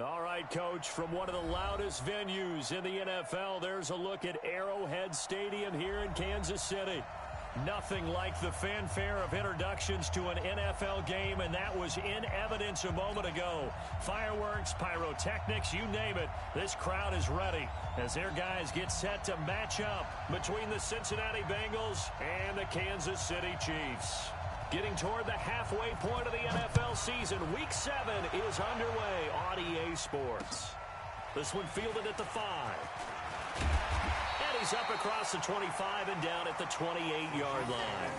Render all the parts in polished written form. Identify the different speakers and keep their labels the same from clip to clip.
Speaker 1: All right, Coach, from one of the loudest venues in the NFL, there's a look at Arrowhead Stadium here in Kansas City. Nothing like the fanfare of introductions to an NFL game, and that was in evidence a moment ago. Fireworks, pyrotechnics, you name it, this crowd is ready as their guys get set to match up between the Cincinnati Bengals and the Kansas City Chiefs. Getting toward the halfway point of the NFL season, Week 7 is underway on EA Sports. This one fielded at the 5. And he's up across the 25 and down at the 28-yard line.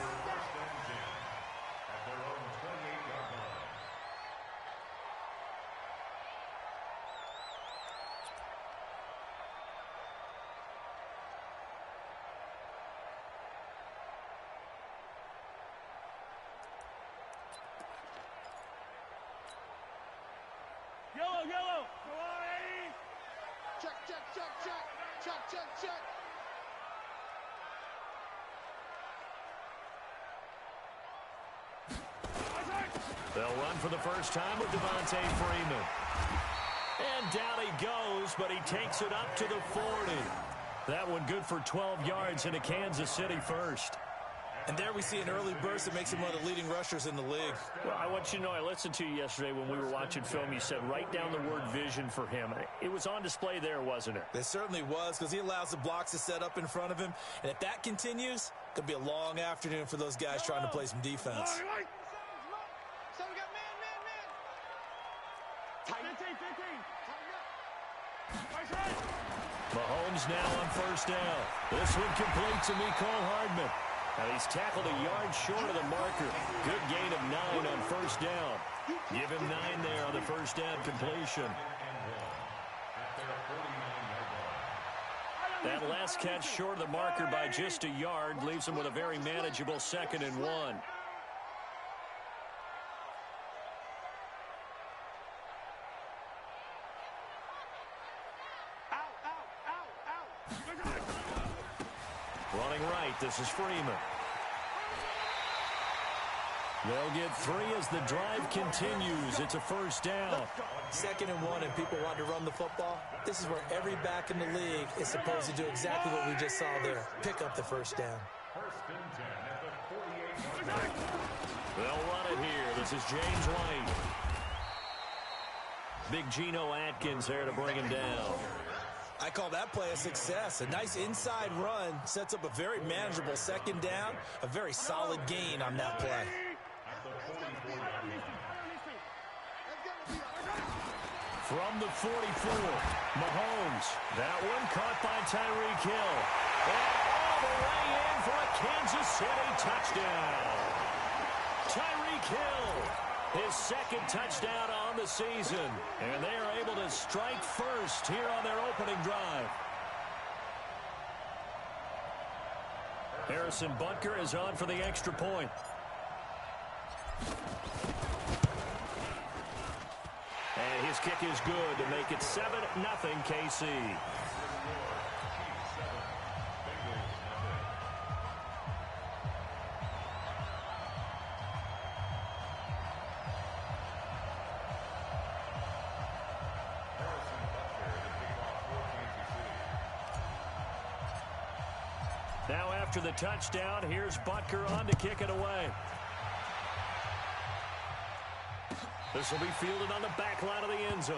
Speaker 2: Yellow. Go on, Eddie. Check.
Speaker 1: They'll run for the first time with Devontae Freeman. And down he goes, but he takes it up to the 40. That one good for 12 yards into Kansas City first.
Speaker 3: And there we see an early burst that makes him one of the leading rushers in the league.
Speaker 1: Well, I want you to know, I listened to you yesterday when we were watching film. You said write down the word vision for him. It was on display there, wasn't it?
Speaker 3: It certainly was, because he allows the blocks to set up in front of him. And if that continues, it could be a long afternoon for those guys trying to play some defense.
Speaker 1: Mahomes now on first down. This one complete to Mecole Hardman. And he's tackled a yard short of the marker. Good gain of 9 on first down. Give him 9 there on the first down completion. That last catch short of the marker by just a yard leaves him with a very manageable 2nd and 1. Running right, this is Freeman. They'll get 3 as the drive continues. It's a first down.
Speaker 3: 2nd and 1, and people want to run the football. This is where every back in the league is supposed to do exactly what we just saw there. Pick up the first down.
Speaker 1: They'll run it here. This is James White. Big Geno Atkins there to bring him down.
Speaker 3: I call that play a success. A nice inside run sets up a very manageable 2nd down. A very solid gain on that play.
Speaker 1: From the 44, Mahomes. That one caught by Tyreek Hill. And all the way in for a Kansas City touchdown. Tyreek Hill, his 2nd touchdown on the season. And they are able to strike first here on their opening drive. Harrison Butker is on for the extra point. And his kick is good to make it 7-0 KC. Now after the touchdown, here's Butker on to kick it away. This will be fielded on the back line of the end zone.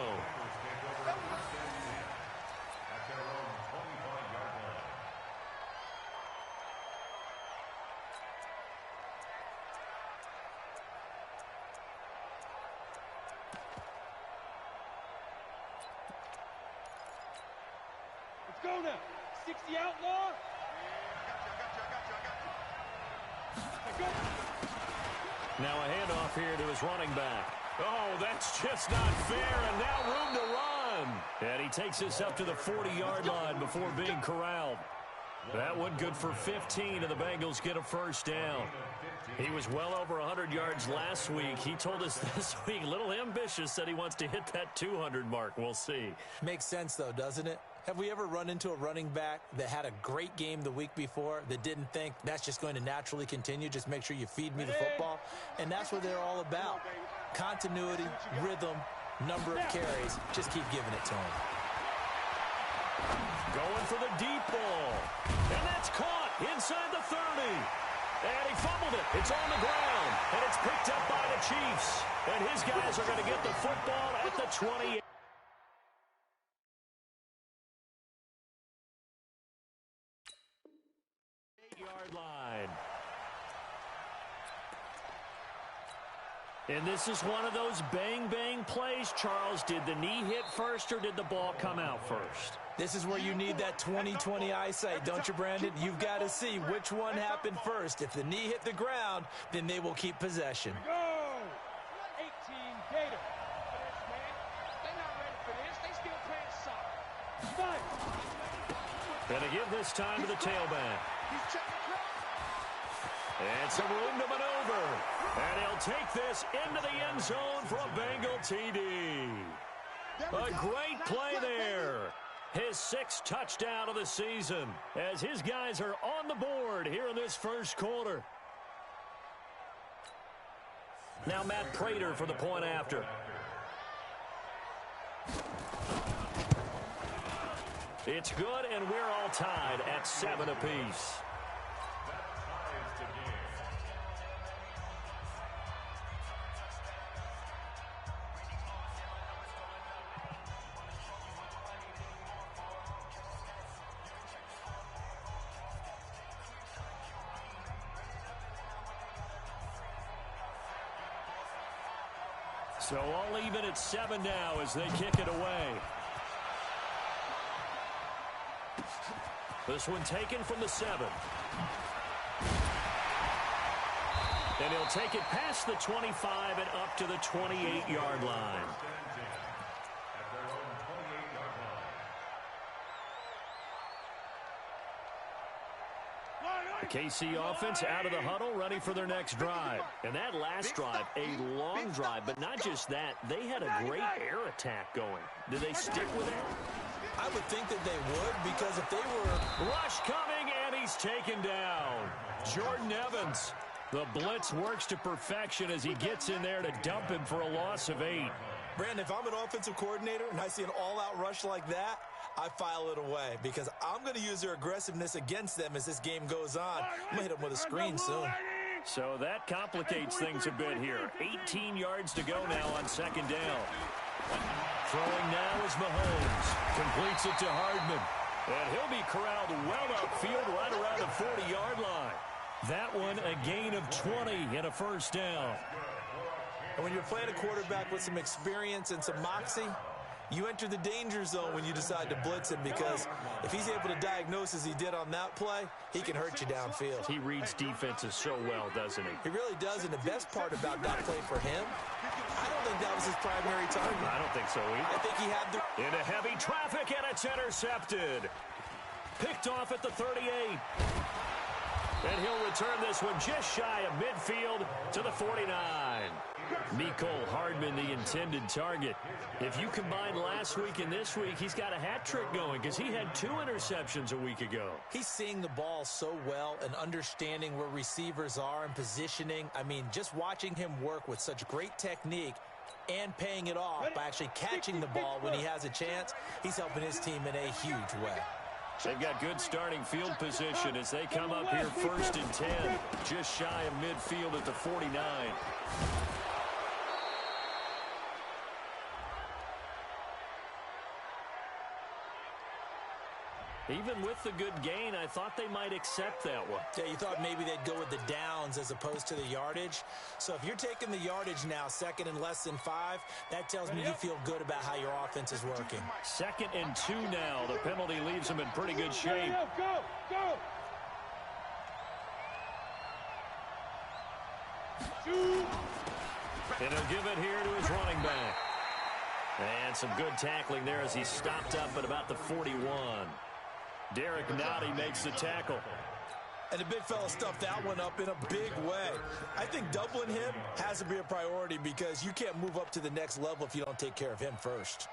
Speaker 2: Let's go now. 60 outlaw.
Speaker 1: Now a handoff here to his running back. Oh, that's just not fair, and now room to run. And he takes this up to the 40-yard line before being corralled. That one good for 15, and the Bengals get a first down. He was well over 100 yards last week. He told us this week, a little ambitious, that he wants to hit that 200 mark. We'll see.
Speaker 3: Makes sense, though, doesn't it? Have we ever run into a running back that had a great game the week before that didn't think that's just going to naturally continue? Just make sure you feed me the football. And that's what they're all about. Continuity, rhythm, number of carries. Just keep giving it to him.
Speaker 1: Going for the deep ball. And that's caught inside the 30. And he fumbled it. It's on the ground. And it's picked up by the Chiefs. And his guys are going to get the football at the 28. Yard line. And this is one of those bang-bang plays, Charles. Did the knee hit first or did the ball come out first?
Speaker 3: This is where you need that 20/20 eyesight, don't you, Brandon? You've got to see which one happened first. If the knee hit the ground, then they will keep possession.
Speaker 2: Go! 18 Gator. They're not ready for this. They still playing soft. Fight.
Speaker 1: Gonna give this time to the tailback.
Speaker 2: He's checking.
Speaker 1: And some room to maneuver. And he'll take this into the end zone for a Bengal TD. A great play there. His 6th touchdown of the season as his guys are on the board here in this first quarter. Now Matt Prater for the point after. It's good, and we're all tied at 7 apiece. So all even at 7 now as they kick it away. This one taken from the 7. And he'll take it past the 25 and up to the 28-yard line. The KC offense out of the huddle, ready for their next drive. And that last drive, a long drive, but not just that. They had a great air attack going. Did they stick with it?
Speaker 3: I would think that they would, because if they were...
Speaker 1: Rush coming, and he's taken down. Jordan Evans. The blitz works to perfection as he gets in there to dump him for a loss of 8.
Speaker 3: Brandon, if I'm an offensive coordinator and I see an all-out rush like that, I file it away because I'm going to use their aggressiveness against them as this game goes on. I'm going to hit them with a screen soon.
Speaker 1: So that complicates things a bit here. 18 yards to go now on 2nd down. Throwing now is Mahomes. Completes it to Hardman. And he'll be corralled well upfield right around the 40-yard line. That one a gain of 20 and a first down.
Speaker 3: And when you're playing a quarterback with some experience and some moxie, you enter the danger zone when you decide to blitz him, because if he's able to diagnose as he did on that play, he can hurt you downfield.
Speaker 1: He reads defenses so well, doesn't he?
Speaker 3: He really does, and the best part about that play for him, I don't think that was his primary target.
Speaker 1: I don't think so either.
Speaker 3: I think he had the...
Speaker 1: Into heavy traffic, and it's intercepted. Picked off at the 38. And he'll return this one just shy of midfield to the 49. Mecole Hardman, the intended target. If you combine last week and this week, he's got a hat trick going because he had 2 interceptions a week ago.
Speaker 3: He's seeing the ball so well and understanding where receivers are and positioning. I mean, just watching him work with such great technique and paying it off by actually catching the ball when he has a chance, he's helping his team in a huge way.
Speaker 1: They've got good starting field position as they come up here 1st and 10, just shy of midfield at the 49. Even with the good gain, I thought they might accept that one.
Speaker 3: Yeah, you thought maybe they'd go with the downs as opposed to the yardage. So if you're taking the yardage now, 2nd and less than 5, that tells me you feel good about how your offense is working.
Speaker 1: 2nd and 2 now. The penalty leaves them in pretty good shape.
Speaker 2: Go, go.
Speaker 1: And he'll give it here to his running back. And some good tackling there as he stopped up at about the 41. Derek Nottie makes the tackle.
Speaker 3: And the big fella stuffed that one up in a big way. I think doubling him has to be a priority because you can't move up to the next level if you don't take care of him first.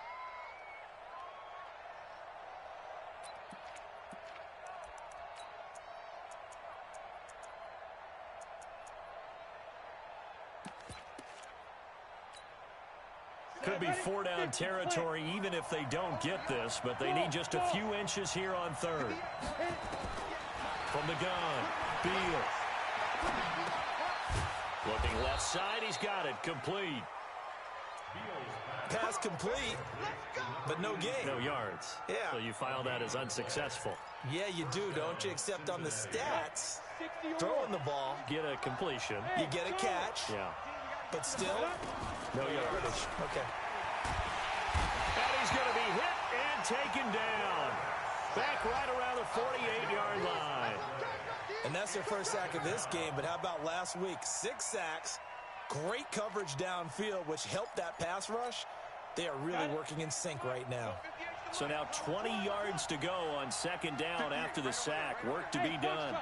Speaker 1: Could be 4-down territory even if they don't get this, but they need just a few inches here on third. From the gun, Beal. Looking left side, he's got it, complete.
Speaker 3: Pass complete, but no gain.
Speaker 1: No yards.
Speaker 3: Yeah.
Speaker 1: So you file that as unsuccessful.
Speaker 3: Yeah, you do, don't you? Except on the stats, throwing the ball,
Speaker 1: Get a completion.
Speaker 3: you get a catch,
Speaker 1: Yeah.
Speaker 3: but still,
Speaker 1: No yardage.
Speaker 3: okay.
Speaker 1: And he's going to be hit and taken down. Back right around the 48-yard line.
Speaker 3: And that's their first sack of this game, but how about last week? 6 sacks, great coverage downfield, which helped that pass rush. They are really working in sync right now.
Speaker 1: So now 20 yards to go on second down after the sack. Work to be done.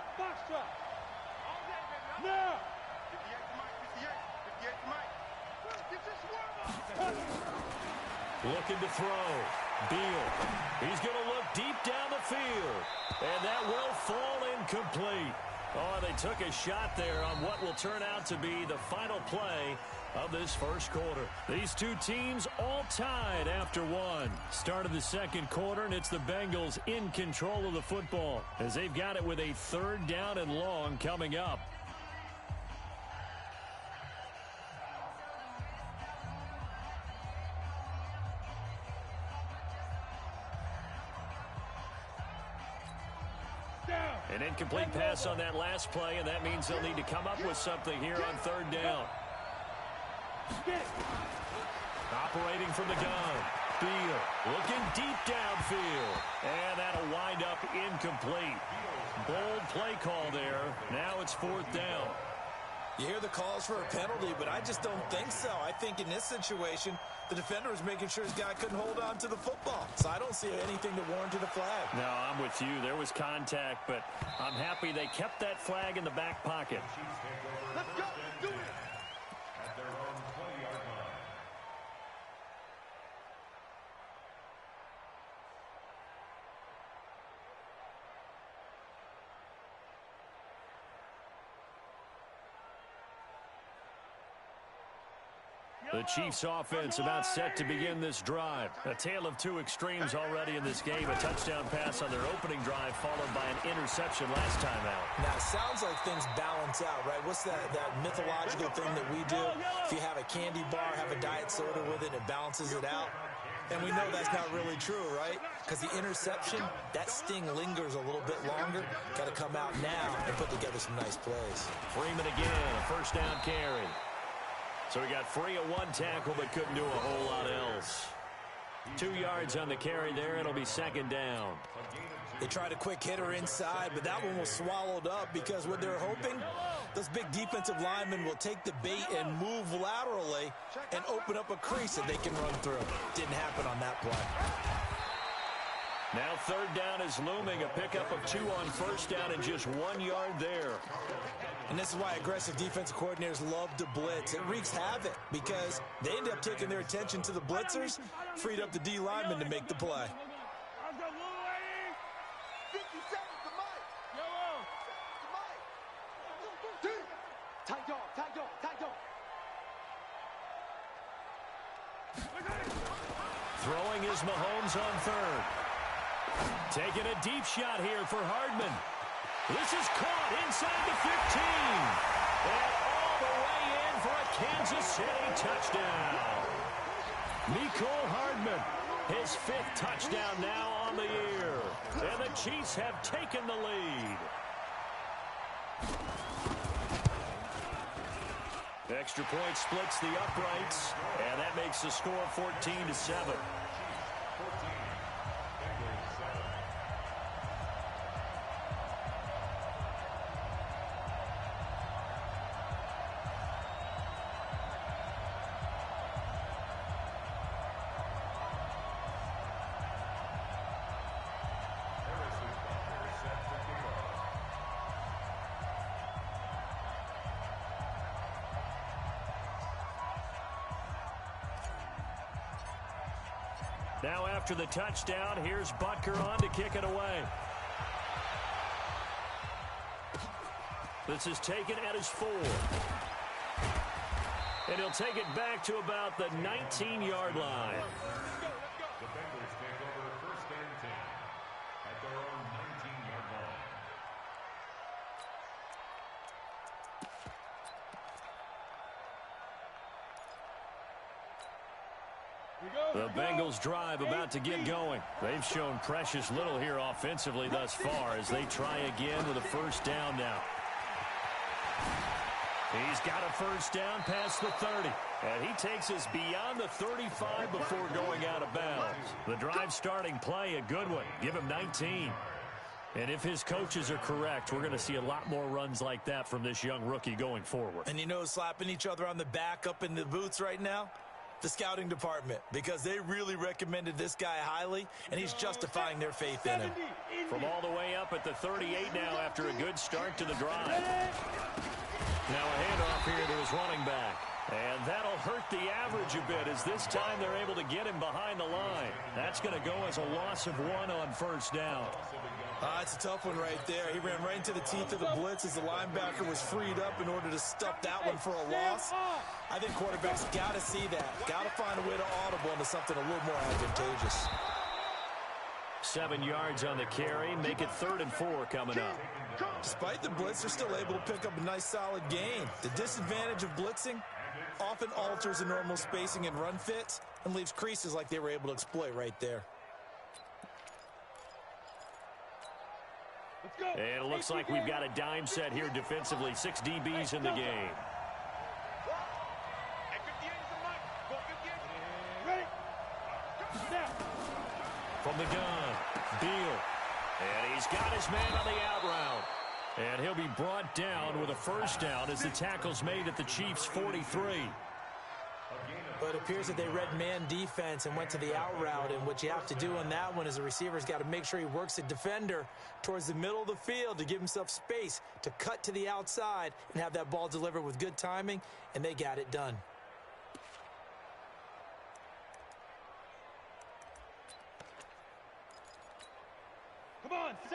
Speaker 1: Looking to throw. Beal. He's going to look deep down the field. And that will fall incomplete. Oh, they took a shot there on what will turn out to be the final play of this first quarter. These two teams all tied after one. Start of the second quarter, and it's the Bengals in control of the football as they've got it with a 3rd down and long coming up. An incomplete pass on that last play, and that means they'll need to come up with something here on 3rd down. Operating from the gun. Beal looking deep downfield. And that'll wind up incomplete. Bold play call there. Now it's 4th down.
Speaker 3: You hear the calls for a penalty, but I just don't think so. I think in this situation, the defender was making sure his guy couldn't hold on to the football. So I don't see anything to warrant a flag.
Speaker 1: No, I'm with you. There was contact, but I'm happy they kept that flag in the back pocket.
Speaker 2: Let's go. Do it.
Speaker 1: The Chiefs offense about set to begin this drive. A tale of two extremes already in this game. A touchdown pass on their opening drive followed by an interception last time out.
Speaker 3: Now, it sounds like things balance out, right? What's that mythological thing that we do? If you have a candy bar, have a diet soda with it, it balances it out. And we know that's not really true, right? Because the interception, that sting lingers a little bit longer. Got to come out now and put together some nice plays.
Speaker 1: Freeman again, a 1st down carry. So he got free of one tackle but couldn't do a whole lot else. 2 yards on the carry there. It'll be 2nd down.
Speaker 3: They tried a quick hitter inside, but that one was swallowed up because what they're hoping, those big defensive linemen will take the bait and move laterally and open up a crease that they can run through. Didn't happen on that play.
Speaker 1: Now 3rd down is looming. A pickup of 2 on 1st down and just 1 yard there.
Speaker 3: And this is why aggressive defensive coordinators love to blitz. It wreaks havoc because they end up taking their attention to the blitzers, freed up the D lineman to make the play.
Speaker 2: Tight dog, tight dog, tight dog.
Speaker 1: Throwing is Mahomes on 3rd. Taking a deep shot here for Hardman. This is caught inside the 15. And all the way in for a Kansas City touchdown. Mecole Hardman, his 5th touchdown now on the year. And the Chiefs have taken the lead. Extra point splits the uprights, and that makes the score 14-7. Now after the touchdown, here's Butker on to kick it away. This is taken at his 4. And he'll take it back to about the 19-yard line.
Speaker 4: The Bengals take over first and 10 at their own 19-yard line.
Speaker 1: The Bengals drive about to get going. They've shown precious little here offensively thus far as they try again with a first down now. He's got a first down past the 30. And he takes us beyond the 35 before going out of bounds. The drive starting play, a good one. Give him 19. And if his coaches are correct, we're going to see a lot more runs like that from this young rookie going forward.
Speaker 3: And you know, slapping each other on the back up in the boots right now? The scouting department, because they really recommended this guy highly, and he's justifying their faith in him.
Speaker 1: From all the way up at the 38 now after a good start to the drive. Now a handoff here to his running back. And that'll hurt the average a bit as this time they're able to get him behind the line. That's going to go as a loss of 1 on first down.
Speaker 3: It's a tough one right there. He ran right into the teeth of the blitz as the linebacker was freed up in order to stuff that one for a loss. I think quarterbacks got to see that. Got to find a way to audible into something a little more advantageous.
Speaker 1: 7 yards on the carry. Make it 3rd and 4 coming up.
Speaker 3: Despite the blitz, they're still able to pick up a nice solid gain. The disadvantage of blitzing often alters the normal spacing and run fits and leaves creases like they were able to exploit right there.
Speaker 1: And it looks like we've got a dime set here defensively. 6 DBs in the game. From the gun, Beal. And he's got his man on the out route. And he'll be brought down with a first down as the tackle's made at the Chiefs' 43.
Speaker 3: But it appears that they read man defense and went to the out route. And what you have to do on that one is the receiver's got to make sure he works the defender towards the middle of the field to give himself space to cut to the outside and have that ball delivered with good timing. And they got it done.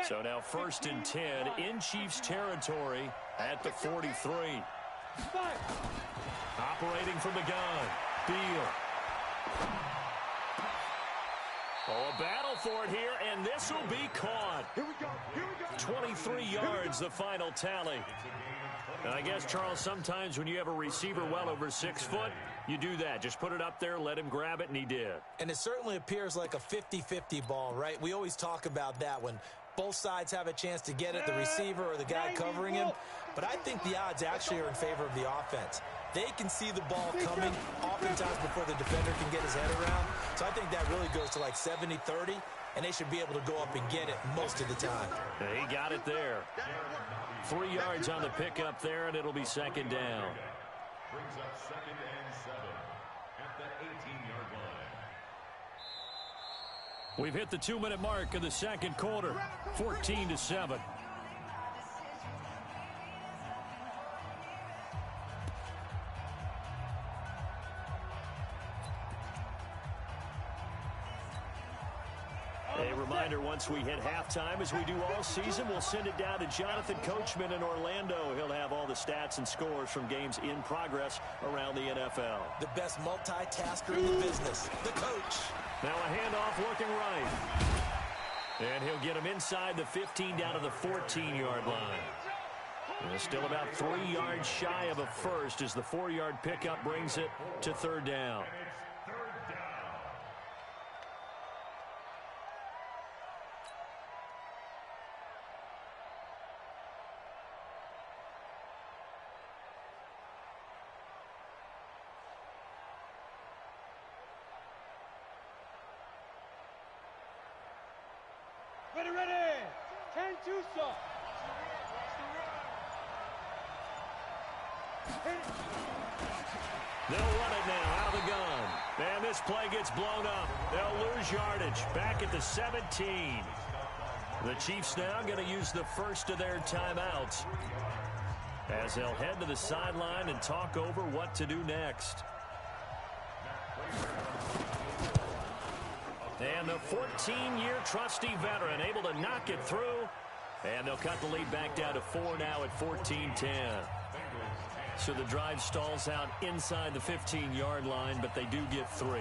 Speaker 1: So now 1st and 10 in Chiefs territory at the 43. Operating from the gun, Beal. Oh, a battle for it here, and this will be caught. Here we go. 23 yards, the final tally. And I guess, Charles, sometimes when you have a receiver well over 6 foot, you do that. Just put it up there, let him grab it, and he did. And
Speaker 3: it certainly appears like a 50-50 ball, right? We always talk about that when both sides have a chance to get it, the receiver or the guy covering him. But I think the odds actually are in favor of the offense. They can see the ball coming oftentimes before the defender can get his head around. So I think that really goes to like 70-30, and they should be able to go up and get it most of the time.
Speaker 1: He got it there. 3 yards on the pickup there, and it'll be 2nd down.
Speaker 4: Brings up 2nd and 7 at the 18-yard line.
Speaker 1: We've hit the 2-minute mark of the second quarter, 14-7. A reminder, once we hit halftime, as we do all season, we'll send it down to Jonathan Coachman in Orlando. He'll have all the stats and scores from games in progress around the NFL.
Speaker 3: The best multitasker in the business, the coach.
Speaker 1: Now a handoff looking right. And he'll get him inside the 15 down to the 14-yard line. And still about 3 yards shy of a first as the 4-yard pickup brings it to 3rd down.
Speaker 2: Ready. 10 Tucson.
Speaker 1: They'll run it now out of the gun. And this play gets blown up. They'll lose yardage back at the 17. The Chiefs now going to use the first of their timeouts as they'll head to the sideline and talk over what to do next. And the 14-year trusty veteran able to knock it through. And they'll cut the lead back down to 4 now at 14-10. So the drive stalls out inside the 15-yard line, but they do get 3.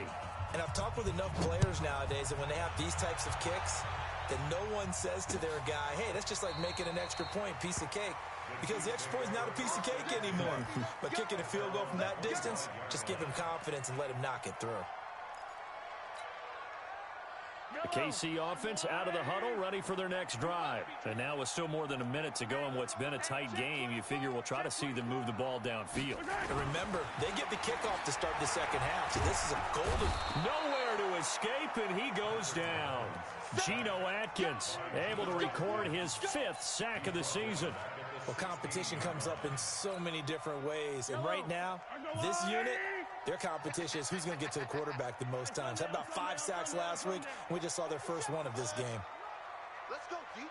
Speaker 3: And I've talked with enough players nowadays that when they have these types of kicks, that no one says to their guy, hey, that's just like making an extra point, piece of cake. Because the extra point is not a piece of cake anymore. But kicking a field goal from that distance, just give him confidence and let him knock it through.
Speaker 1: The KC offense out of the huddle, ready for their next drive. And now with still more than a minute to go in what's been a tight game, you figure we'll try to see them move the ball downfield.
Speaker 3: And remember, they get the kickoff to start the second half, so this is a golden...
Speaker 1: Nowhere to escape, and he goes down. Geno Atkins able to record his 5th sack of the season.
Speaker 3: Well, competition comes up in so many different ways. And right now, this unit, their competition is who's going to get to the quarterback the most times. Had about 5 sacks last week. We just saw their first one of this game.
Speaker 2: Let's go deep.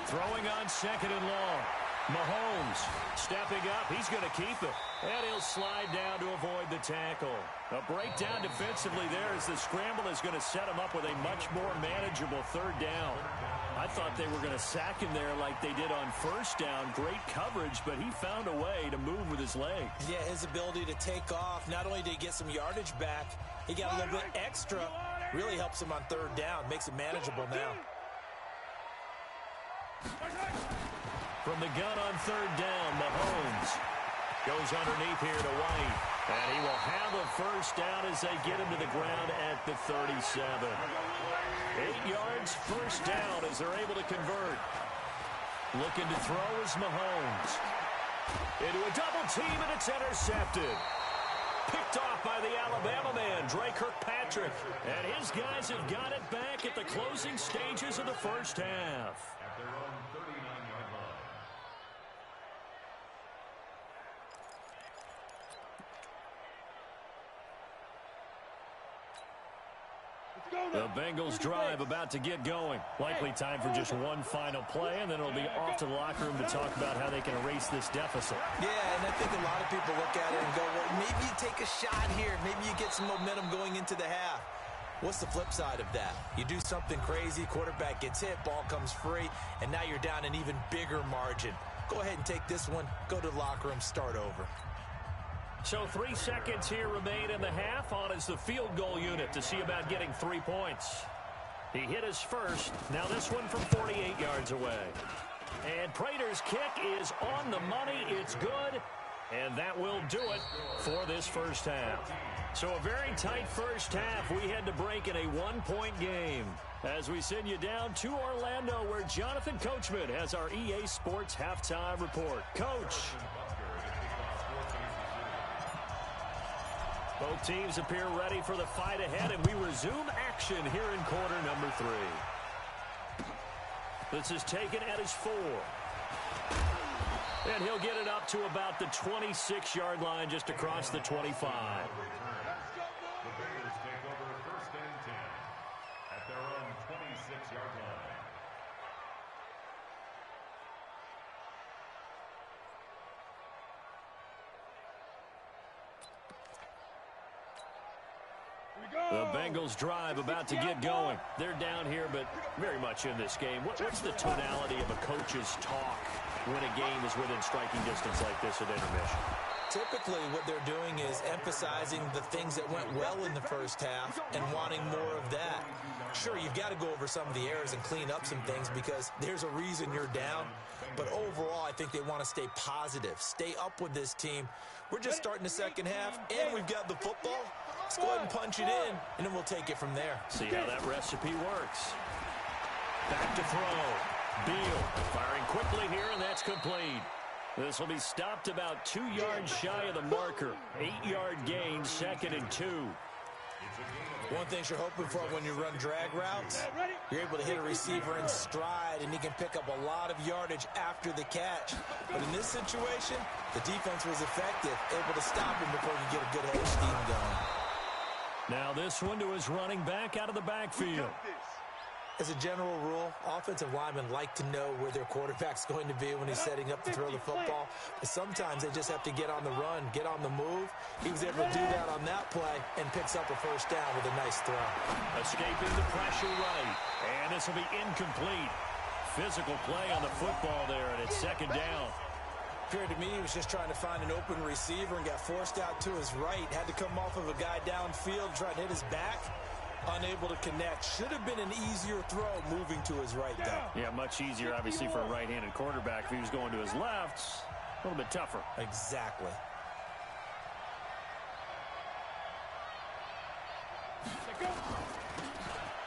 Speaker 1: Throwing on 2nd and long. Mahomes stepping up. He's going to keep it. And he'll slide down to avoid the tackle. A breakdown defensively there as the scramble is going to set him up with a much more manageable 3rd down. I thought they were going to sack him there like they did on 1st down. Great coverage, but he found a way to move with his legs.
Speaker 3: Yeah, his ability to take off. Not only did he get some yardage back, he got a little bit extra. Really helps him on 3rd down. Makes it manageable now.
Speaker 1: From the gun on 3rd down, Mahomes goes underneath here to White. And he will have a 1st down as they get him to the ground at the 37. 8 yards, 1st down as they're able to convert. Looking to throw is Mahomes. Into a double team, and it's intercepted. Picked off by the Alabama man, Dre Kirkpatrick. And his guys have got it back at the closing stages of the 1st half.
Speaker 4: At their own 39-yard line.
Speaker 1: The Bengals drive about to get going. Likely time for just one final play, and then it'll be off to the locker room to talk about how they can erase this deficit.
Speaker 3: Yeah, and I think a lot of people look at it and go, well, maybe you take a shot here. Maybe you get some momentum going into the half. What's the flip side of that? You do something crazy, quarterback gets hit, ball comes free, and now you're down an even bigger margin. Go ahead and take this one, go to the locker room, start over.
Speaker 1: So 3 seconds here remain in the half. On is the field goal unit to see about getting 3 points. He hit his first. Now this one from 48 yards away. And Prater's kick is on the money. It's good. And that will do it for this 1st half. So a very tight 1st half. We had to break in a 1-point game as we send you down to Orlando, where Jonathan Coachman has our EA Sports halftime report. Coach. Both teams appear ready for the fight ahead, and we resume action here in quarter number 3. This is taken at his 4. And he'll get it up to about the 26-yard line, just across the 25.
Speaker 4: The Bears take over 1st and 10 at their own 26-yard line.
Speaker 1: The Bengals drive about to get going. They're down here, but very much in this game. What's the tonality of a coach's talk when a game is within striking distance like this at intermission?
Speaker 3: Typically, what they're doing is emphasizing the things that went well in the 1st half and wanting more of that. Sure, you've got to go over some of the errors and clean up some things because there's a reason you're down. But overall, I think they want to stay positive, stay up with this team. We're just starting the 2nd half, and we've got the football. Let's go ahead and punch it in, and then we'll take it from there.
Speaker 1: See how that recipe works. Back to throw. Beal firing quickly here, and that's complete. This will be stopped about 2 yards shy of the marker. 8-yard gain, 2nd and 2.
Speaker 3: One thing you're hoping for when you run drag routes, you're able to hit a receiver in stride, and he can pick up a lot of yardage after the catch. But in this situation, the defense was effective, able to stop him before he could get a good head of steam going.
Speaker 1: Now this one to his running back out of the backfield.
Speaker 3: As a general rule, offensive linemen like to know where their quarterback's going to be when he's setting up to throw the football. But sometimes they just have to get on the run, get on the move. He was able to do that on that play and picks up a 1st down with a nice throw.
Speaker 1: Escaping the pressure right. And this will be incomplete. Physical play on the football there, and it's 2nd down.
Speaker 3: Appeared to me he was just trying to find an open receiver and got forced out to his right. Had to come off of a guy downfield, try to hit his back. Unable to connect. Should have been an easier throw moving to his right, though.
Speaker 1: Yeah, much easier, obviously, for a right-handed quarterback. If he was going to his left, a little bit tougher.
Speaker 3: Exactly.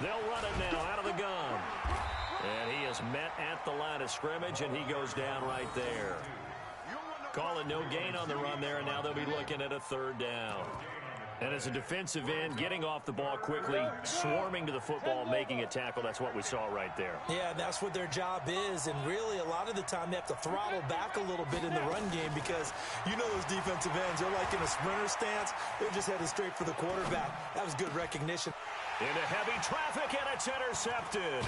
Speaker 1: They'll run it now out of the gun. And he is met at the line of scrimmage, and he goes down right there. Call it no gain on the run there, and now they'll be looking at a third down. And as a defensive end, getting off the ball quickly, swarming to the football, making a tackle, that's what we saw right there.
Speaker 3: Yeah, that's what their job is, and really a lot of the time they have to throttle back a little bit in the run game because you know those defensive ends, they're like in a sprinter stance. They're just headed straight for the quarterback. That was good recognition.
Speaker 1: Into heavy traffic, and it's intercepted.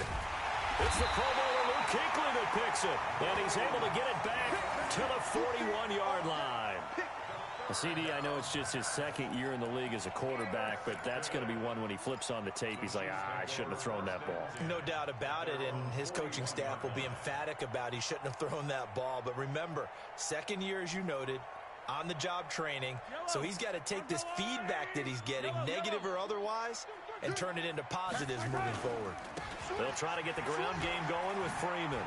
Speaker 1: It's the Pro Bowler Luke Kuechly that picks it, and he's able to get it back to the 41-yard line. CD, I know it's just his second year in the league as a quarterback, but that's going to be one when he flips on the tape. He's like, I shouldn't have thrown that ball.
Speaker 3: No doubt about it, and his coaching staff will be emphatic about he shouldn't have thrown that ball. But remember, second year, as you noted, on-the-job training, so he's got to take this feedback that he's getting, negative or otherwise, and turn it into positives moving forward.
Speaker 1: They'll try to get the ground game going with Freeman.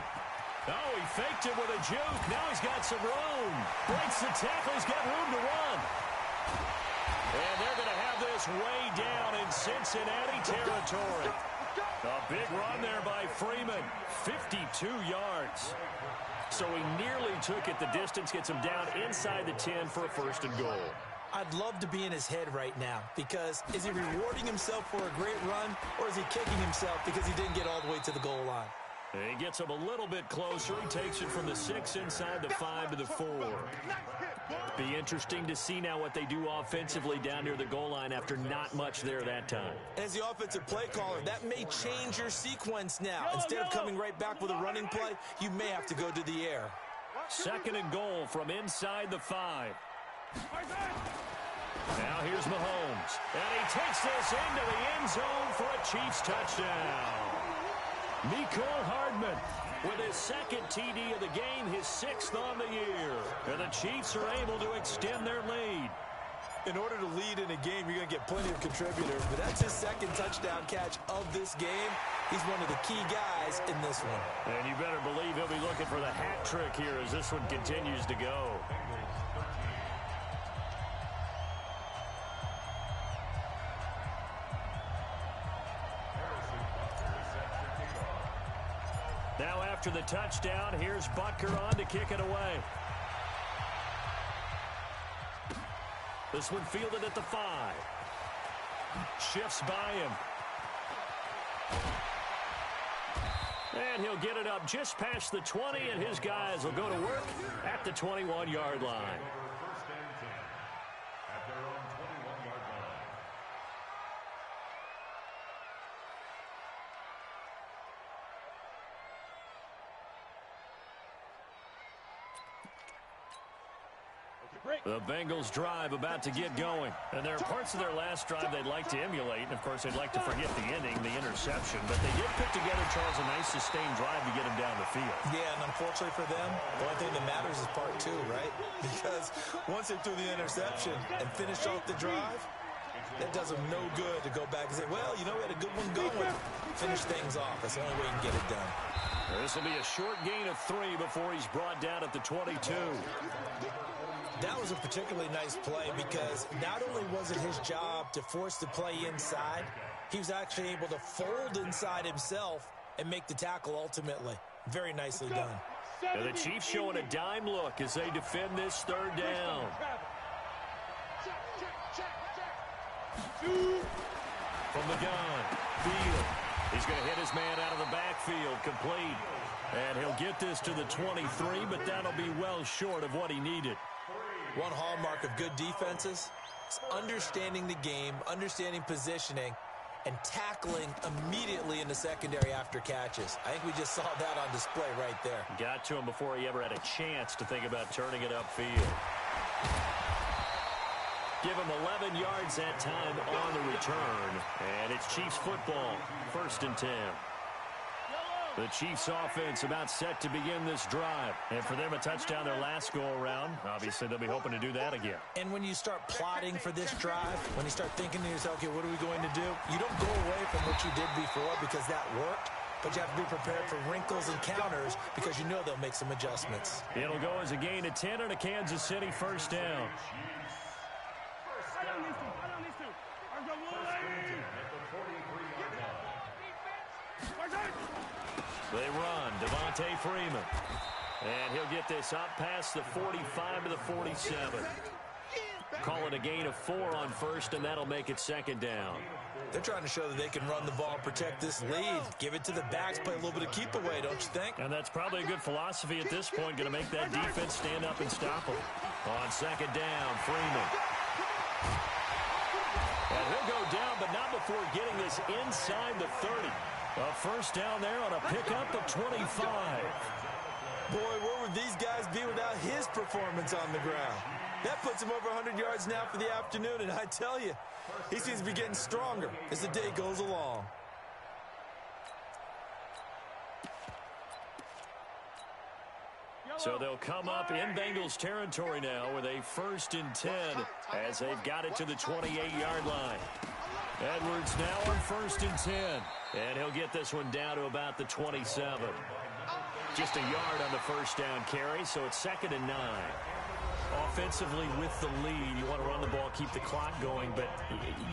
Speaker 1: Oh, he faked it with a juke. Now he's got some room. Breaks the tackle. He's got room to run. And they're going to have this way down in Cincinnati territory. A big run there by Freeman. 52 yards. So he nearly took it the distance, gets him down inside the 10 for a first and goal.
Speaker 3: I'd love to be in his head right now because is he rewarding himself for a great run or is he kicking himself because he didn't get all the way to the goal line?
Speaker 1: He gets him a little bit closer. He takes it from the 6 inside the 5 to the 4. Be interesting to see now what they do offensively down near the goal line after not much there that time.
Speaker 3: As the offensive play caller, that may change your sequence now. Instead of coming right back with a running play, you may have to go to the air.
Speaker 1: Second and goal from inside the 5. Now here's Mahomes. And he takes this into the end zone for a Chiefs touchdown. Mecole Hardman with his second TD of the game, his 6th on the year. And the Chiefs are able to extend their lead.
Speaker 3: In order to lead in a game, you're going to get plenty of contributors, but that's his second touchdown catch of this game. He's one of the key guys in this one.
Speaker 1: And you better believe he'll be looking for the hat trick here as this one continues to go. Now after the touchdown, here's Butker on to kick it away. This one fielded at the 5. Shifts by him. And he'll get it up just past the 20, and his guys will go to work at the 21-yard line. The Bengals drive about to get going. And there are parts of their last drive they'd like to emulate. And, of course, they'd like to forget the ending, the interception. But they did put together, Charles, a nice sustained drive to get him down the field.
Speaker 3: Yeah, and unfortunately for them, the only thing that matters is part 2, right? Because once they threw the interception and finished off the drive, that does them no good to go back and say, well, you know, we had a good one going. Finish things off. That's the only way you can get it done.
Speaker 1: This will be a short gain of 3 before he's brought down at the 22.
Speaker 3: That was a particularly nice play because not only was it his job to force the play inside, he was actually able to fold inside himself and make the tackle ultimately. Very nicely done.
Speaker 1: And the Chiefs showing a dime look as they defend this third down. From the gun, Field. He's going to hit his man out of the backfield, complete. And he'll get this to the 23, but that'll be well short of what he needed.
Speaker 3: One hallmark of good defenses is understanding the game, understanding positioning, and tackling immediately in the secondary after catches. I think we just saw that on display right there.
Speaker 1: Got to him before he ever had a chance to think about turning it upfield. Give him 11 yards that time on the return. And it's Chiefs football, 1st and 10. The Chiefs offense about set to begin this drive. And for them, a touchdown their last go-around. Obviously, they'll be hoping to do that again.
Speaker 3: And when you start plotting for this drive, when you start thinking to yourself, okay, what are we going to do? You don't go away from what you did before because that worked. But you have to be prepared for wrinkles and counters because you know they'll make some adjustments.
Speaker 1: It'll go as a gain of 10 and a Kansas City first down. They run. Devontae Freeman. And he'll get this up past the 45 to the 47. Call it a gain of 4 on first, and that'll make it second down.
Speaker 3: They're trying to show that they can run the ball, protect this lead. Give it to the backs, play a little bit of keep away, don't you think?
Speaker 1: And that's probably a good philosophy at this point, going to make that defense stand up and stop them. On second down, Freeman. And he'll go down, but not before getting this inside the 30. A first down there on a pickup of 25.
Speaker 3: Boy, where would these guys be without his performance on the ground? That puts him over 100 yards now for the afternoon, and I tell you, he seems to be getting stronger as the day goes along.
Speaker 1: So they'll come up in Bengals territory now with a 1st and 10 as they've got it to the 28-yard line. Edwards now on 1st and 10. And he'll get this one down to about the 27. Just a yard on the first down carry, so it's 2nd and 9. Offensively with the lead, you want to run the ball, keep the clock going, but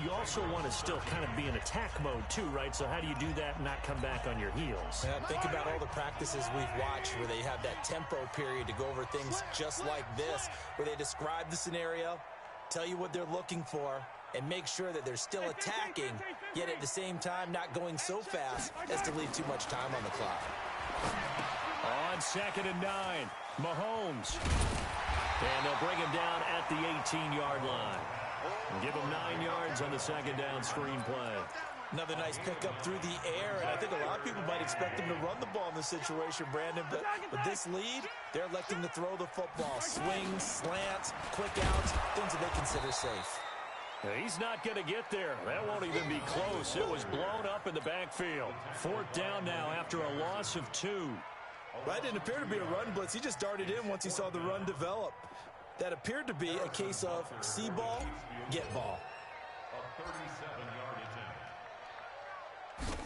Speaker 1: you also want to still kind of be in attack mode too, right? So how do you do that and not come back on your heels?
Speaker 3: Yeah, think about all the practices we've watched where they have that tempo period to go over things just like this, where they describe the scenario, tell you what they're looking for, and make sure that they're still attacking, yet at the same time not going so fast as to leave too much time on the clock.
Speaker 1: On 2nd and 9, Mahomes. And they'll bring him down at the 18-yard line. Give him 9 yards on the second down screen play.
Speaker 3: Another nice pickup through the air, and I think a lot of people might expect him to run the ball in this situation, Brandon, but with this lead, they're electing to throw the football. Swings, slants, quick outs, things that they consider safe.
Speaker 1: He's not going to get there. That won't even be close. It was blown up in the backfield. 4th down now after a loss of 2.
Speaker 3: That didn't appear to be a run blitz. He just darted in once he saw the run develop. That appeared to be a case of see ball, get ball.
Speaker 4: A 37-yard attempt.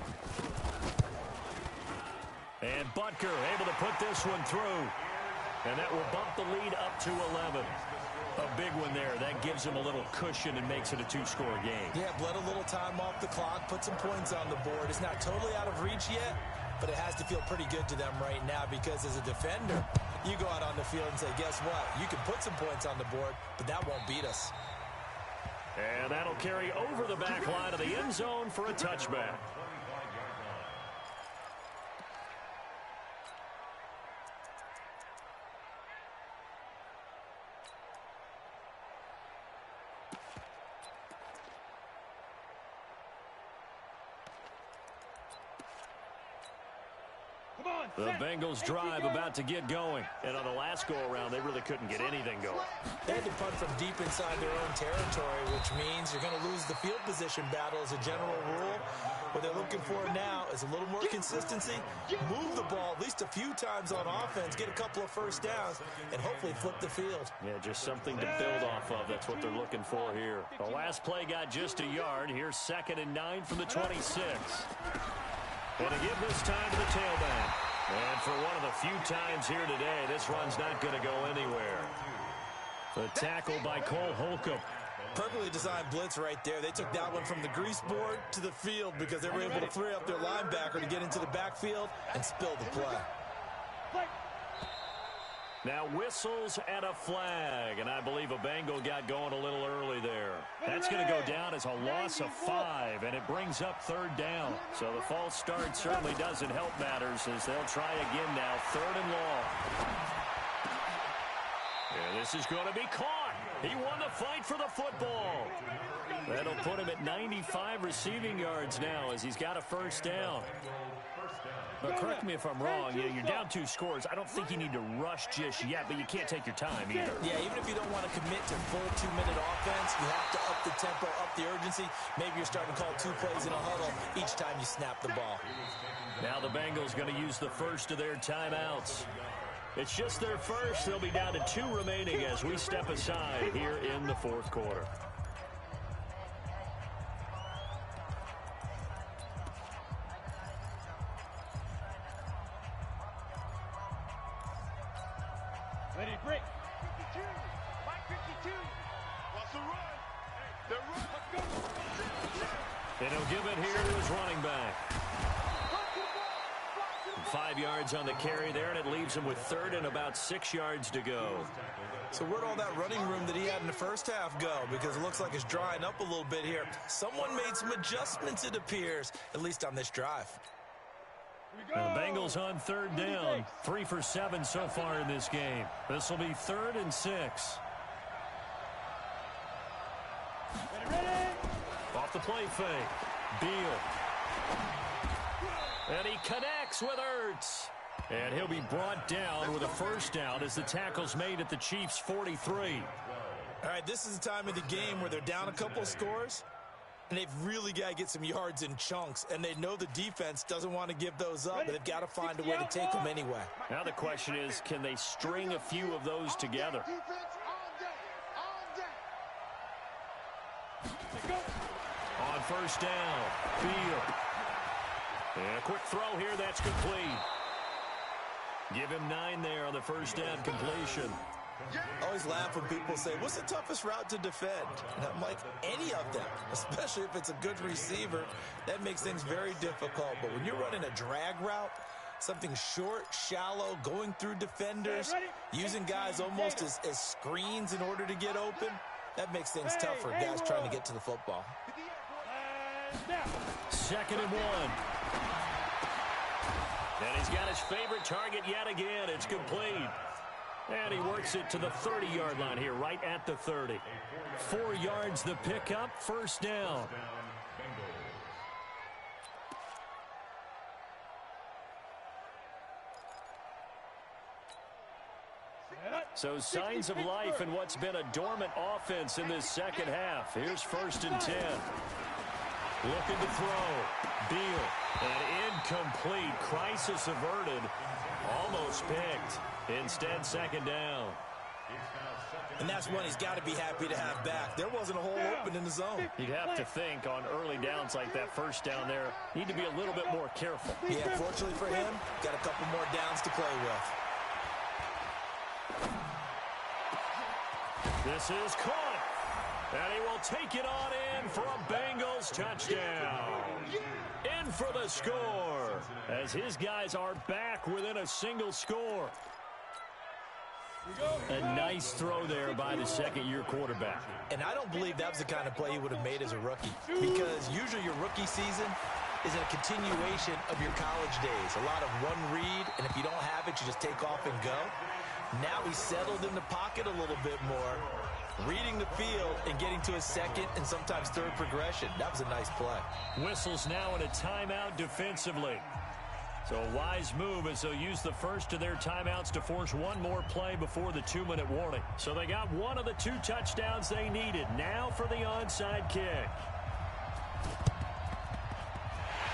Speaker 1: And Butker able to put this one through. And that will bump the lead up to 11. A big one there. That gives him a little cushion and makes it a 2-score game.
Speaker 3: Yeah, bled a little time off the clock, put some points on the board. It's not totally out of reach yet, but it has to feel pretty good to them right now because as a defender, you go out on the field and say, guess what? You can put some points on the board, but that won't beat us.
Speaker 1: And that'll carry over the back line of the end zone for a touchback. The Bengals drive about to get going. And on the last go-around, they really couldn't get anything going.
Speaker 3: They had to punt from deep inside their own territory, which means you're going to lose the field position battle as a general rule. What they're looking for now is a little more consistency, move the ball at least a few times on offense, get a couple of first downs, and hopefully flip the field.
Speaker 1: Yeah, just something to build off of. That's what they're looking for here. The last play got just a yard. Here's 2nd and 9 from the 26. And to give this time to the tailback. And for one of the few times here today, this run's not going to go anywhere. The tackle by Cole Holcomb.
Speaker 3: Perfectly designed blitz right there. They took that one from the grease board to the field because they were able to free up their linebacker to get into the backfield and spill the play.
Speaker 1: Now whistles and a flag, and I believe a Bengal got going a little early there. That's going to go down as a loss of 5, and it brings up 3rd down. So the false start certainly doesn't help matters as they'll try again now, 3rd and long. Yeah, this is going to be caught. He won the fight for the football. That'll put him at 95 receiving yards now as he's got a first down. But correct me if I'm wrong, you're down 2 scores. I don't think you need to rush just yet, but you can't take your time either.
Speaker 3: Yeah, even if you don't want to commit to full 2-minute offense, you have to up the tempo, up the urgency. Maybe you're starting to call 2 plays in a huddle each time you snap the ball.
Speaker 1: Now the Bengals going to use the first of their timeouts. It's just their first. They'll be down to 2 remaining as we step aside here in the 4th quarter.
Speaker 2: Ready, break. 52. Mike 52. What's the run? The run. Let's go.
Speaker 1: And he'll give it here to his running back. 5 yards on the carry there, and it leaves him with 3rd and about 6 yards to go.
Speaker 3: So where'd all that running room that he had in the first half go? Because it looks like it's drying up a little bit here. Someone made some adjustments, it appears, at least on this drive.
Speaker 1: The Bengals on 3rd down. 3 for 7 so far in this game. This will be 3rd and 6.
Speaker 2: Ready.
Speaker 1: Off the play fake. Beal. And he connects with Ertz. And he'll be brought down with a first down as the tackle's made at the Chiefs' 43.
Speaker 3: All right, this is the time of the game where they're down a couple of scores, and they've really got to get some yards in chunks, and they know the defense doesn't want to give those up, but they've got to find a way to take them anyway.
Speaker 1: Now the question is, can they string a few of those together? On first down, Beal. And a quick throw here, that's complete. Give him 9 there on the first down completion.
Speaker 3: I always laugh when people say, what's the toughest route to defend? And I'm like, any of them, especially if it's a good receiver. That makes things very difficult. But when you're running a drag route, something short, shallow, going through defenders, using guys almost as screens in order to get open, that makes things tough for guys trying to get to the football.
Speaker 1: 2nd and 1. And he's got his favorite target yet again. It's complete. And he works it to the 30-yard line here, right at the 30. 4 yards the pickup, first down. So signs of life in what's been a dormant offense in this second half. Here's 1st and 10. Looking to throw. Beal. And incomplete. Crisis averted. Almost picked. Instead, 2nd down.
Speaker 3: And that's one he's got to be happy to have back. There wasn't a hole open in the zone.
Speaker 1: You'd have to think on early downs like that, first down there, need to be a little bit more careful.
Speaker 3: Yeah, fortunately for him, got a couple more downs to play with.
Speaker 1: This is caught. And he will take it on in for a Bengals touchdown. In for the score as his guys are back within a single score. A nice throw there by the second-year quarterback.
Speaker 3: And I don't believe that was the kind of play he would have made as a rookie, because usually your rookie season is a continuation of your college days. A lot of one read, and if you don't have it, you just take off and go. Now he's settled in the pocket a little bit more, reading the field and getting to his second and sometimes third progression. That was a nice play.
Speaker 1: Whistles now in a timeout defensively. So a wise move as they'll use the first of their timeouts to force one more play before the 2-minute warning. So they got one of the 2 touchdowns they needed. Now for the onside kick.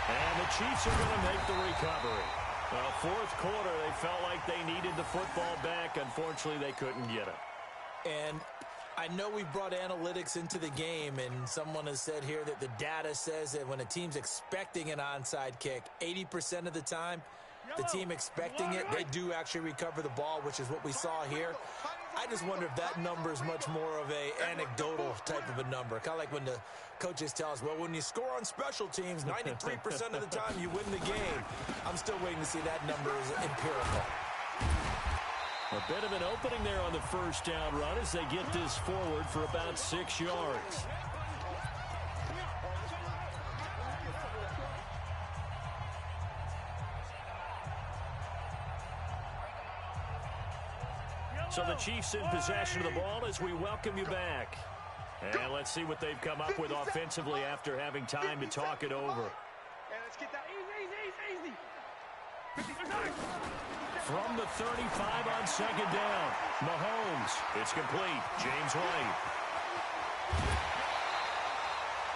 Speaker 1: And the Chiefs are going to make the recovery. Well, 4th quarter, they felt like they needed the football back. Unfortunately, they couldn't get it.
Speaker 3: And I know we brought analytics into the game, and someone has said here that the data says that when a team's expecting an onside kick, 80% of the time, the team expecting it, they do actually recover the ball, which is what we saw here. I just wonder if that number is much more of a anecdotal type of a number. Kind of like when the coaches tell us, well, when you score on special teams, 93% of the time you win the game. I'm still waiting to see that number is empirical.
Speaker 1: A bit of an opening there on the first down run as they get this forward for about 6 yards. So the Chiefs in possession of the ball as we welcome you back. And let's see what they've come up with offensively after having time to talk it over.
Speaker 2: Let's get that easy.
Speaker 1: From the 35 on second down, Mahomes. It's complete. James White.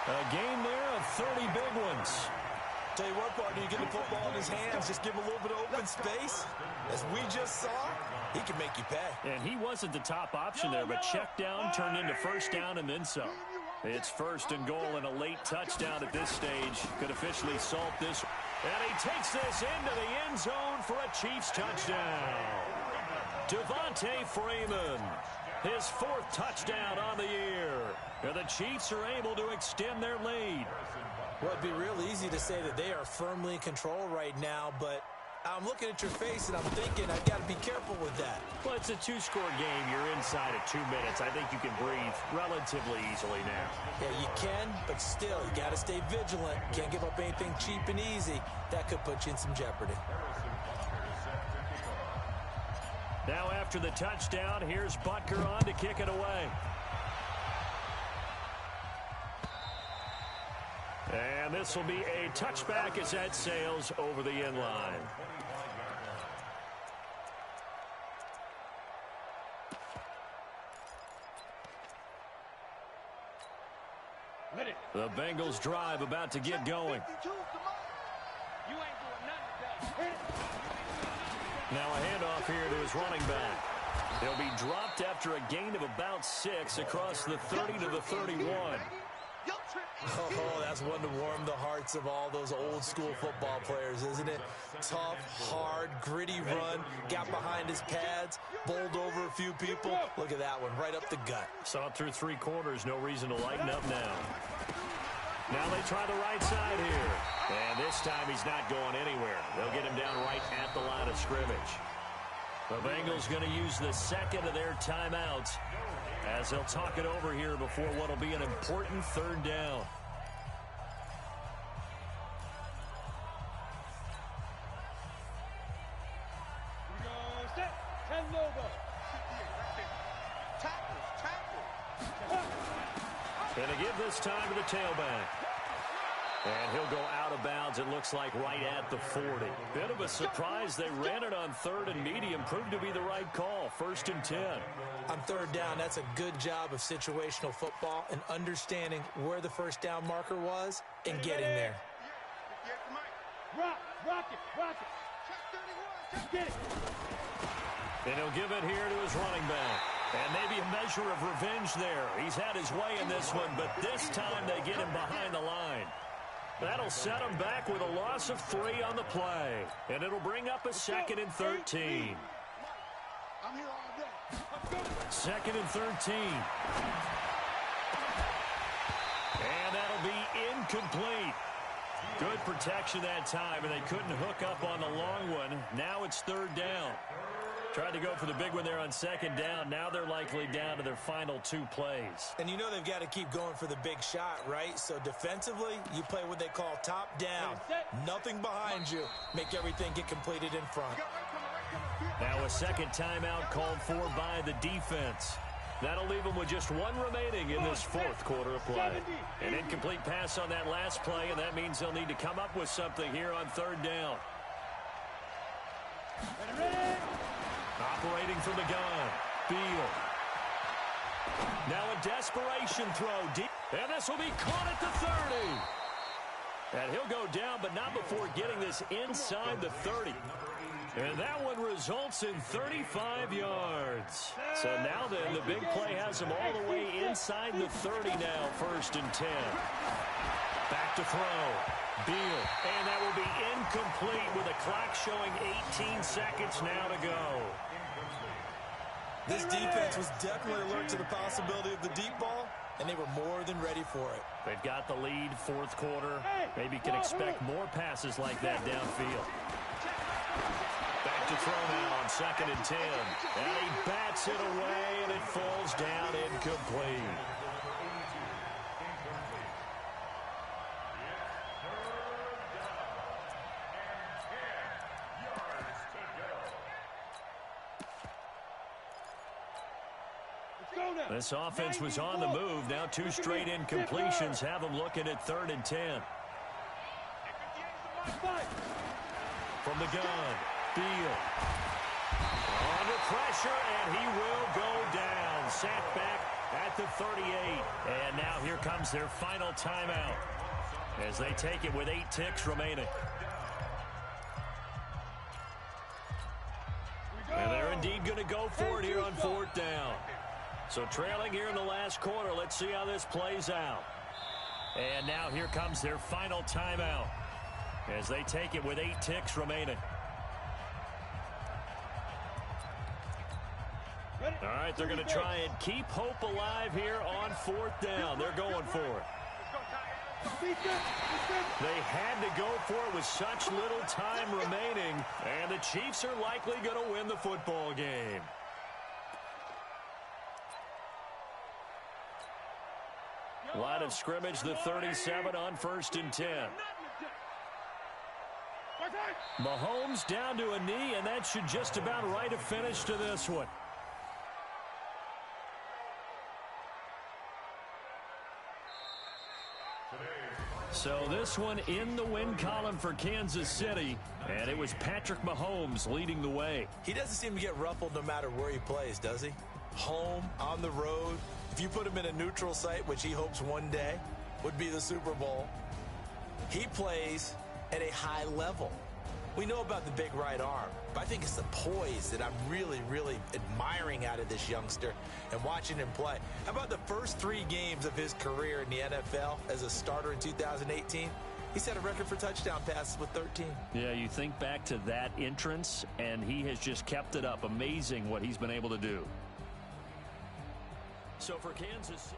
Speaker 1: A game there of 30 big ones.
Speaker 3: Tell you what, partner, you get the football in his hands, just give him a little bit of open space. As we just saw, he can make you pay.
Speaker 1: And he wasn't the top option there, but check down turned into first down and then some. It's first and goal and a late touchdown at this stage. Could officially salt this. And he takes this into the end zone for a Chiefs touchdown. Devontae Freeman, his 4th touchdown on the year. And the Chiefs are able to extend their lead.
Speaker 3: Well, it'd be real easy to say that they are firmly in control right now, but I'm looking at your face and I'm thinking I've got to be careful with that.
Speaker 1: Well, it's a 2-score game. You're inside of 2 minutes. I think you can breathe relatively easily now.
Speaker 3: Yeah, you can, but still, you got to stay vigilant. Can't give up anything cheap and easy. That could put you in some jeopardy.
Speaker 1: Now after the touchdown, here's Butker on to kick it away. And this will be a touchback as that sails over the end line. The Bengals drive about to get going. Now a handoff here to his running back. He'll be dropped after a gain of about 6 across the 30 to the 31.
Speaker 3: Oh, that's one to warm the hearts of all those old school football players, isn't it? Tough, hard, gritty run, got behind his pads, bowled over a few people. Look at that one, right up the gut.
Speaker 1: Saw it through 3 quarters, no reason to lighten up now. Now they try the right side here. And this time he's not going anywhere. They'll get him down right at the line of scrimmage. The Bengals going to use the second of their timeouts as they'll talk it over here before what will be an important 3rd down. And to give this time to the tailback. And he'll go out of bounds, it looks like, right at the 40. Bit of a surprise. They ran it on 3rd and medium. Proved to be the right call. 1st and 10.
Speaker 3: On 3rd down, that's a good job of situational football and understanding where the first down marker was and getting there.
Speaker 2: Rock it. Get it.
Speaker 1: And he'll give it here to his running back. And maybe a measure of revenge there. He's had his way in this one, but this time they get him behind the line. That'll set him back with a loss of 3 on the play. And it'll bring up a 2nd and 13.
Speaker 2: I'm here all day.
Speaker 1: 2nd and 13. And that'll be incomplete. Good protection that time, and they couldn't hook up on the long one. Now it's 3rd down. Tried to go for the big one there on 2nd down. Now they're likely down to their final 2 plays.
Speaker 3: And you know they've got to keep going for the big shot, right? So defensively, you play what they call top down. Nothing behind you. Make everything get completed in front.
Speaker 1: Now a 2nd timeout called for by the defense. That'll leave them with just 1 remaining in this 4th quarter of play. An incomplete pass on that last play, and that means they'll need to come up with something here on 3rd down. Operating from the gun, Beal. Now a desperation throw deep, and this will be caught at the 30. And he'll go down, but not before getting this inside the 30. And that one results in 35 yards. So now then, the big play has him all the way inside the 30 now, 1st and 10. Back to throw. Beal. And that will be incomplete with the clock showing 18 seconds now to go.
Speaker 3: This defense was definitely alert to the possibility of the deep ball, and they were more than ready for it.
Speaker 1: They've got the lead, 4th quarter. Maybe can expect more passes like that downfield. Back to throw now on 2nd and 10. And he bats it away, and it falls down incomplete. This offense was on the move. Now 2 straight incompletions have them looking at 3rd and 10. From the gun, Beal. Under pressure, and he will go down. Sacked back at the 38. And now here comes their final timeout as they take it with 8 ticks remaining. And they're indeed going to go for it here on 4th down. So trailing here in the last quarter. Let's see how this plays out. And now here comes their final timeout as they take it with 8 ticks remaining. All right, they're going to try and keep hope alive here on 4th down. They're going for it. They had to go for it with such little time remaining, and the Chiefs are likely going to win the football game. Line of scrimmage, the 37 on 1st and 10. Mahomes down to a knee, and that should just about write a finish to this one. So this one in the win column for Kansas City, and it was Patrick Mahomes leading the way.
Speaker 3: He doesn't seem to get ruffled no matter where he plays, does he? Home, on the road. If you put him in a neutral site, which he hopes one day would be the Super Bowl, he plays at a high level. We know about the big right arm, but I think it's the poise that I'm really, really admiring out of this youngster and watching him play. How about the first 3 games of his career in the NFL as a starter in 2018? He set a record for touchdown passes with 13.
Speaker 1: Yeah, you think back to that entrance, and he has just kept it up. Amazing what he's been able to do. So for Kansas City.